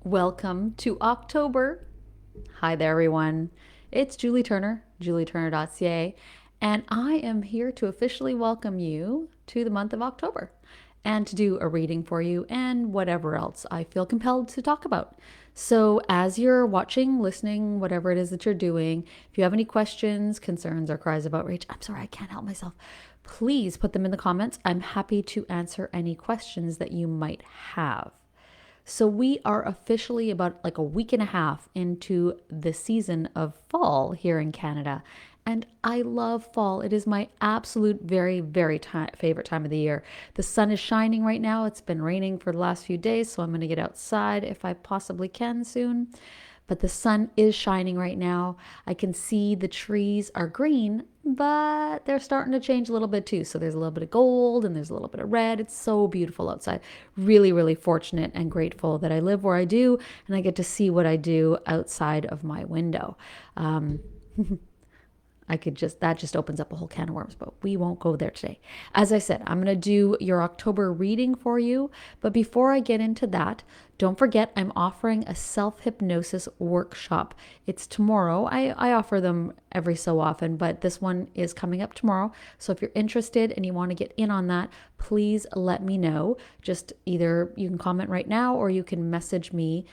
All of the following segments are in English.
Welcome to October. Hi there, everyone. It's Julie Turner, julieturner.ca, and I am here to officially welcome you to the month of October and to do a reading for you and whatever else I feel compelled to talk about. So, as you're watching, listening, whatever it is that you're doing, if you have any questions, concerns, or cries of outrage, I'm sorry, I can't help myself. Please put them in the comments. I'm happy to answer any questions that you might have. So we are officially about like a week and a half into the season of fall here in Canada. And I love fall. It is my absolute very favorite time of the year. The sun is shining right now. It's been raining for the last few days, so I'm going to get outside if I possibly can soon. But the sun is shining right now. I can see the trees are green, but they're starting to change a little bit too. So there's a little bit of gold and there's a little bit of red. It's so beautiful outside. Really fortunate and grateful that I live where I do and I get to see what I do outside of my window. Um, that just opens up a whole can of worms, but we won't go there today. As I said, I'm going to do your October reading for you. But before I get into that, don't forget I'm offering a self hypnosis workshop. It's tomorrow. I offer them every so often, but this one is coming up tomorrow. So if you're interested and you want to get in on that, please let me know. Just either you can comment right now or you can message me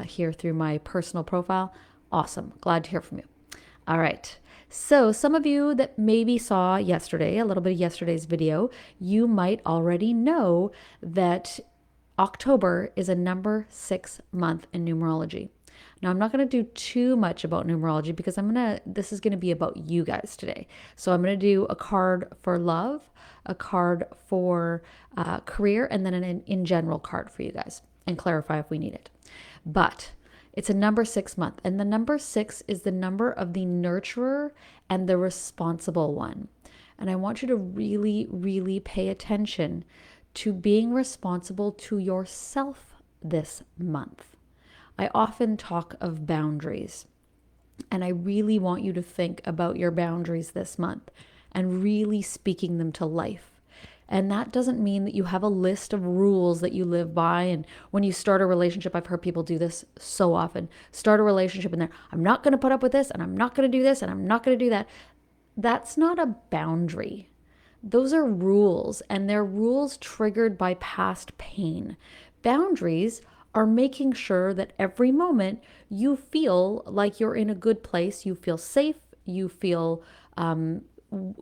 here through my personal profile. Awesome. Glad to hear from you. All right. So, some of you that maybe saw yesterday, a little bit of yesterday's video, you might already know that October is a number 6 month in numerology. Now, I'm not going to do too much about numerology because this is going to be about you guys today. So, I'm going to do a card for love, a card for career, and then an in general card for you guys and clarify if we need it. But it's a number 6 month, and the number 6 is the number of the nurturer and the responsible one. And I want you to really pay attention to being responsible to yourself this month. I often talk of boundaries, and I really want you to think about your boundaries this month and really speaking them to life. And that doesn't mean that you have a list of rules that you live by. And when you start a relationship, I've heard people do this so often. Start a relationship and I'm not going to put up with this and I'm not going to do this and I'm not going to do that. That's not a boundary. Those are rules, and they're rules triggered by past pain. Boundaries are making sure that every moment you feel like you're in a good place, you feel safe, you feel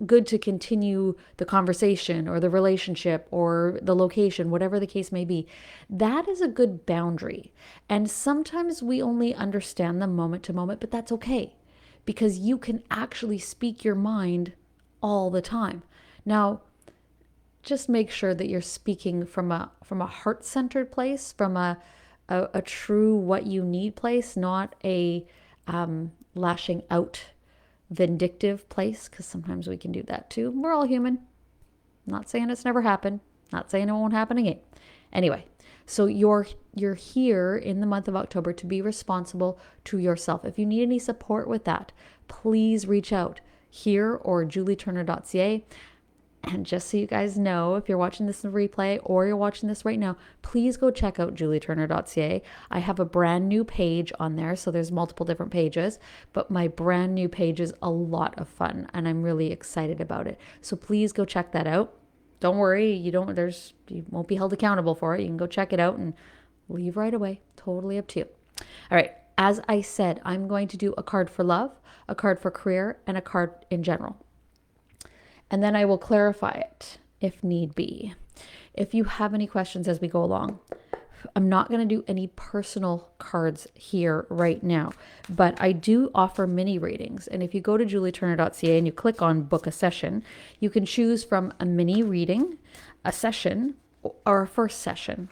good to continue the conversation or the relationship or the location, whatever the case may be. That is a good boundary. And sometimes we only understand them moment to moment, but that's okay because you can actually speak your mind all the time. Now, just make sure that you're speaking from a heart-centered place, from a true what you need place, not a lashing out vindictive place, because sometimes we can do that too. We're all human. Not saying it's never happened. Not saying it won't happen again. Anyway, so you're here in the month of October to be responsible to yourself. If you need any support with that, please reach out here or julieturner.ca. And just so you guys know, if you're watching this in replay or you're watching this right now, please go check out julieturner.ca. I have a brand new page on there, so there's multiple different pages, but my brand new page is a lot of fun, and I'm really excited about it. So please go check that out. Don't worry, you won't be held accountable for it. You can go check it out and leave right away. Totally up to you. All right, as I said, I'm going to do a card for love, a card for career, and a card in general. And then I will clarify it if need be. If you have any questions as we go along, I'm not going to do any personal cards here right now, but I do offer mini readings. And if you go to julieturner.ca and you click on book a session, you can choose from a mini reading, a session, or a first session.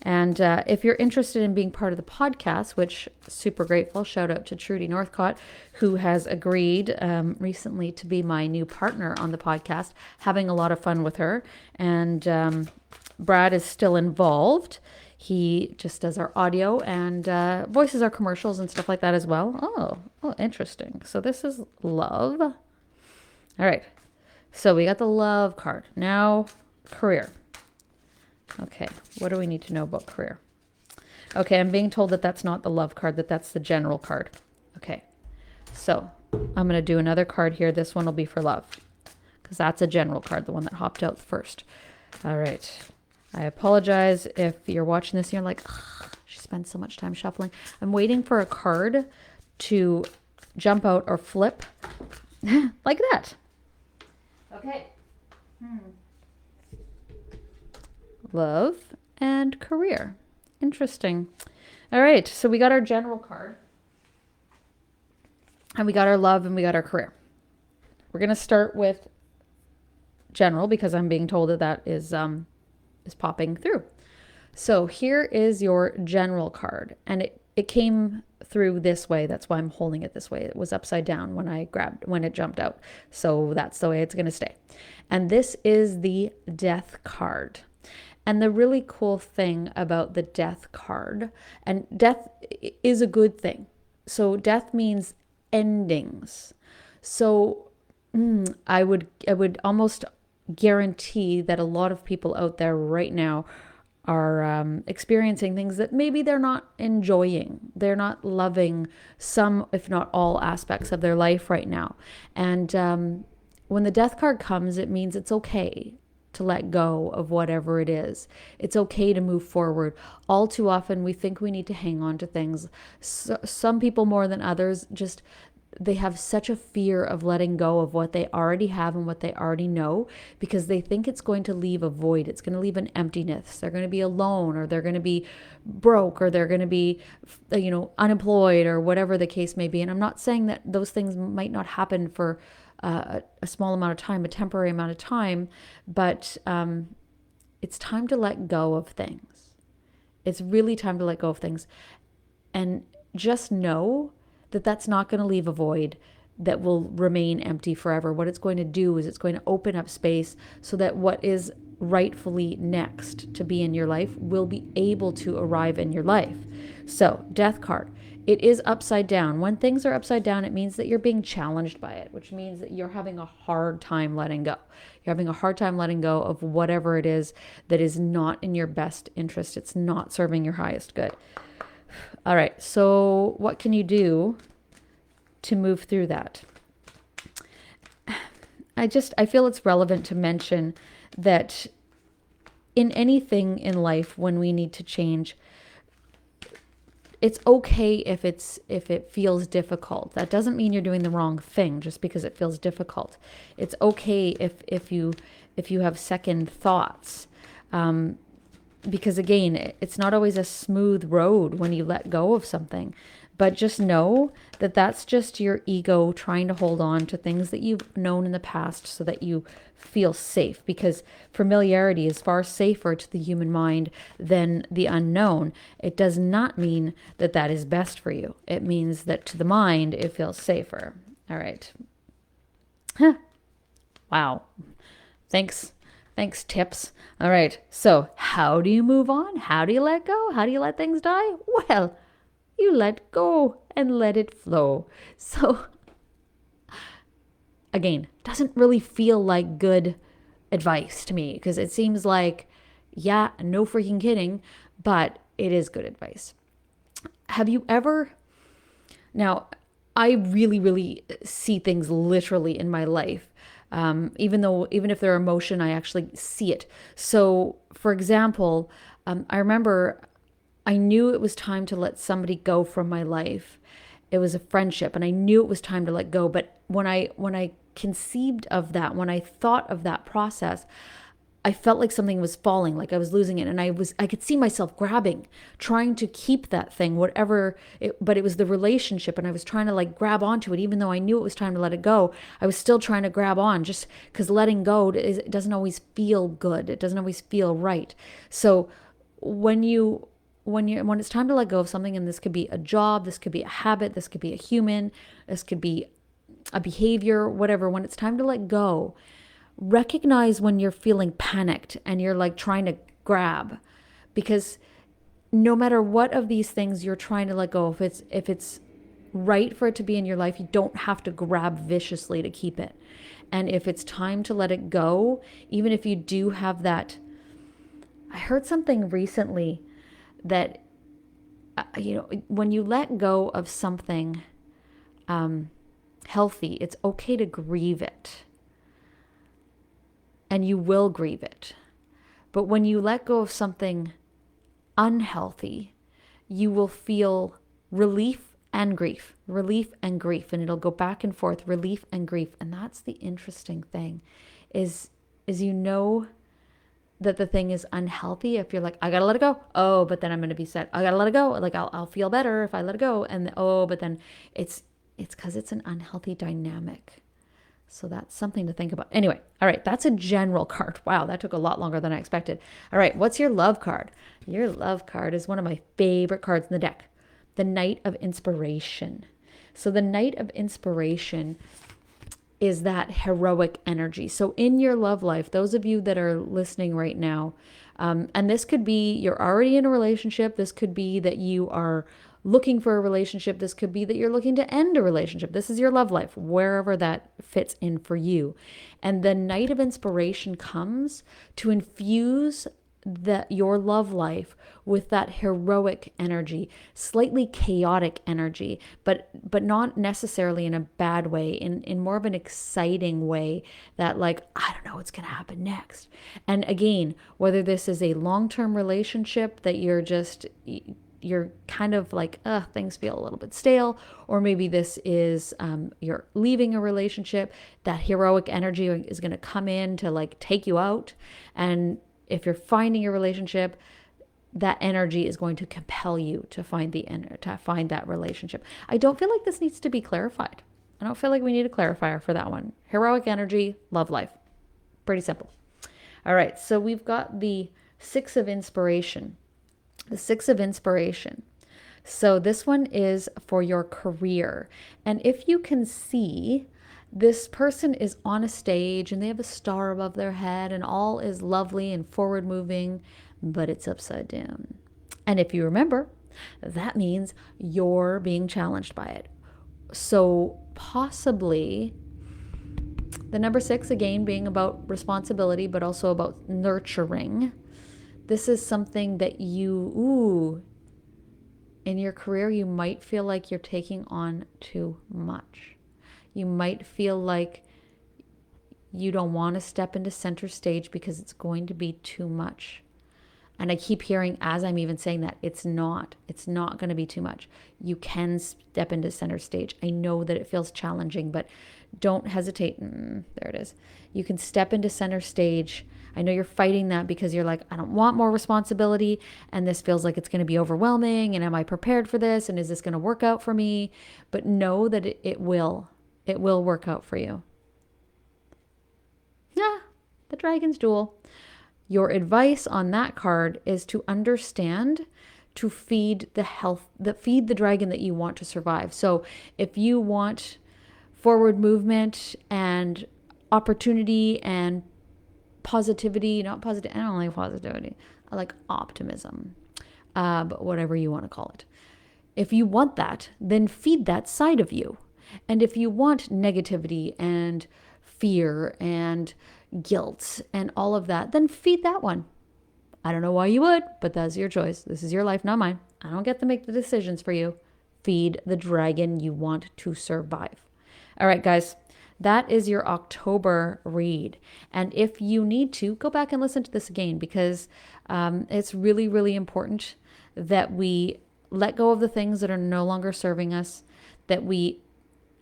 And if you're interested in being part of the podcast, which super grateful, shout out to Trudy Northcott, who has agreed recently to be my new partner on the podcast, having a lot of fun with her. And Brad is still involved. He just does our audio and voices our commercials and stuff like that as well. Oh, interesting. So this is love. All right. So we got the love card. Now, career. Okay, what do we need to know about career? Okay, I'm being told that that's not the love card, that that's the general card. Okay, so I'm going to do another card here. This one will be for love because that's a general card, the one that hopped out first. All right. I apologize if you're watching this and you're like, she spends so much time shuffling. I'm waiting for a card to jump out or flip like that. Okay. Love and career. Interesting. All right. So we got our general card. And we got our love and we got our career. We're going to start with general because I'm being told that that is popping through. So here is your general card. And it came through this way. That's why I'm holding it this way. It was upside down when it jumped out. So that's the way it's going to stay. And this is the death card. And the really cool thing about the death card, and death is a good thing. So death means endings. So I would almost guarantee that a lot of people out there right now are experiencing things that maybe they're not enjoying. They're not loving some, if not all, aspects of their life right now. And when the death card comes, it means it's okay to let go of whatever it is. It's okay to move forward. All too often, we think we need to hang on to things. So, some people more than others, just they have such a fear of letting go of what they already have and what they already know because they think it's going to leave a void. It's going to leave an emptiness. They're going to be alone, or they're going to be broke, or they're going to be, unemployed, or whatever the case may be. And I'm not saying that those things might not happen for a small amount of time, a temporary amount of time, but it's time to let go of things. It's really time to let go of things. And just know that that's not going to leave a void that will remain empty forever. What it's going to do is it's going to open up space so that what is rightfully next to be in your life will be able to arrive in your life. So, death card. It is upside down. When things are upside down, it means that you're being challenged by it, which means that you're having a hard time letting go. You're having a hard time letting go of whatever it is that is not in your best interest. It's not serving your highest good. All right, so what can you do to move through that? I feel it's relevant to mention that in anything in life, when we need to change, it's okay if it feels difficult. That doesn't mean you're doing the wrong thing just because it feels difficult. It's okay if you have second thoughts. Because again, it's not always a smooth road when you let go of something, but just know that that's just your ego trying to hold on to things that you've known in the past so that you feel safe, because familiarity is far safer to the human mind than the unknown. It does not mean that that is best for you. It means that to the mind, it feels safer. All right. Wow. Thanks, tips. All right. So how do you move on? How do you let go? How do you let things die? Well, you let go and let it flow. So again, doesn't really feel like good advice to me because it seems like, yeah, no freaking kidding, but it is good advice. Have you ever, now I really, really see things literally in my life. Even if they're emotion, I actually see it. So, for example, I remember I knew it was time to let somebody go from my life. It was a friendship, and I knew it was time to let go. But when I conceived of that, when I thought of that process, I felt like something was falling, like I was losing it. And I could see myself grabbing, trying to keep that thing, but it was the relationship. And I was trying to like grab onto it, even though I knew it was time to let it go. I was still trying to grab on just because letting go, it doesn't always feel good. It doesn't always feel right. So when it's time to let go of something, and this could be a job, this could be a habit, this could be a human, this could be a behavior, whatever, when it's time to let go, recognize when you're feeling panicked and you're like trying to grab, because no matter what of these things you're trying to let go, if it's right for it to be in your life, you don't have to grab viciously to keep it. And if it's time to let it go, even if you do have that, I heard something recently that when you let go of something healthy, it's okay to grieve it. And you will grieve it. But when you let go of something unhealthy, you will feel relief and grief, and it'll go back and forth, relief and grief. And that's the interesting thing is that the thing is unhealthy if you're like, I gotta let it go. Oh, but then I'm gonna be sad. I gotta let it go. Like I'll feel better if I let it go. And but then it's because it's an unhealthy dynamic. So that's something to think about. Anyway, all right, that's a general card. Wow, that took a lot longer than I expected. All right, what's your love card? Your love card is one of my favorite cards in the deck, the Knight of Inspiration. So the Knight of Inspiration is that heroic energy. So in your love life, those of you that are listening right now, and this could be you're already in a relationship. This could be that you are looking for a relationship. This could be that you're looking to end a relationship. This is your love life, wherever that fits in for you. And the Knight of Inspiration comes to infuse your love life with that heroic energy, slightly chaotic energy, but not necessarily in a bad way, in more of an exciting way that like, I don't know what's going to happen next. And again, whether this is a long-term relationship that you're kind of like, things feel a little bit stale, or maybe this is you're leaving a relationship, that heroic energy is going to come in to like take you out. And if you're finding a relationship, that energy is going to compel you to find that relationship. I don't feel like this needs to be clarified. I don't feel like we need a clarifier for that one. Heroic energy, love life. Pretty simple. All right, so we've got the Six of Inspiration. The Six of Inspiration. So this one is for your career. And if you can see, this person is on a stage and they have a star above their head and all is lovely and forward moving, but it's upside down. And if you remember, that means you're being challenged by it. So possibly the number 6, again, being about responsibility, but also about nurturing. This is something that in your career, you might feel like you're taking on too much. You might feel like you don't want to step into center stage because it's going to be too much. And I keep hearing, as I'm even saying that, it's not going to be too much. You can step into center stage. I know that it feels challenging, but don't hesitate. There it is. You can step into center stage. I know you're fighting that because you're like, I don't want more responsibility. And this feels like it's going to be overwhelming. And am I prepared for this? And is this going to work out for me? But know that it will. It will work out for you. The Dragon's Duel. Your advice on that card is to understand, to feed the dragon that you want to survive. So if you want forward movement and opportunity and positivity, not positive, I don't like positivity. I like optimism, but whatever you want to call it. If you want that, then feed that side of you. And if you want negativity and fear and guilt and all of that, then feed that one. I don't know why you would, but that's your choice. This is your life, not mine. I don't get to make the decisions for you. Feed the dragon you want to survive. All right, guys, that is your October read. And if you need to, go back and listen to this again, because it's really, really important that we let go of the things that are no longer serving us, that we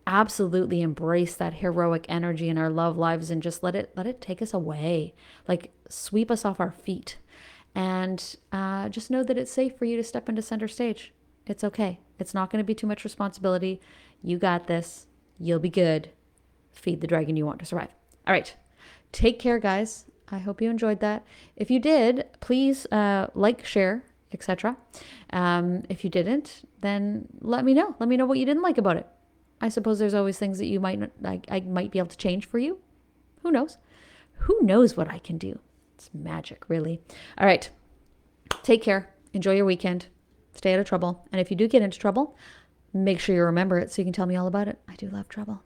absolutely embrace that heroic energy in our love lives and just let it take us away, like sweep us off our feet. And just know that it's safe for you to step into center stage. It's okay. It's not going to be too much responsibility. You got this. You'll be good. Feed the dragon you want to survive. All right. Take care, guys. I hope you enjoyed that. If you did, please like, share, etc. If you didn't, then let me know. Let me know what you didn't like about it. I suppose there's always things that you might like. I might be able to change for you. Who knows? Who knows what I can do? It's magic, really. All right. Take care. Enjoy your weekend. Stay out of trouble. And if you do get into trouble, make sure you remember it so you can tell me all about it. I do love trouble.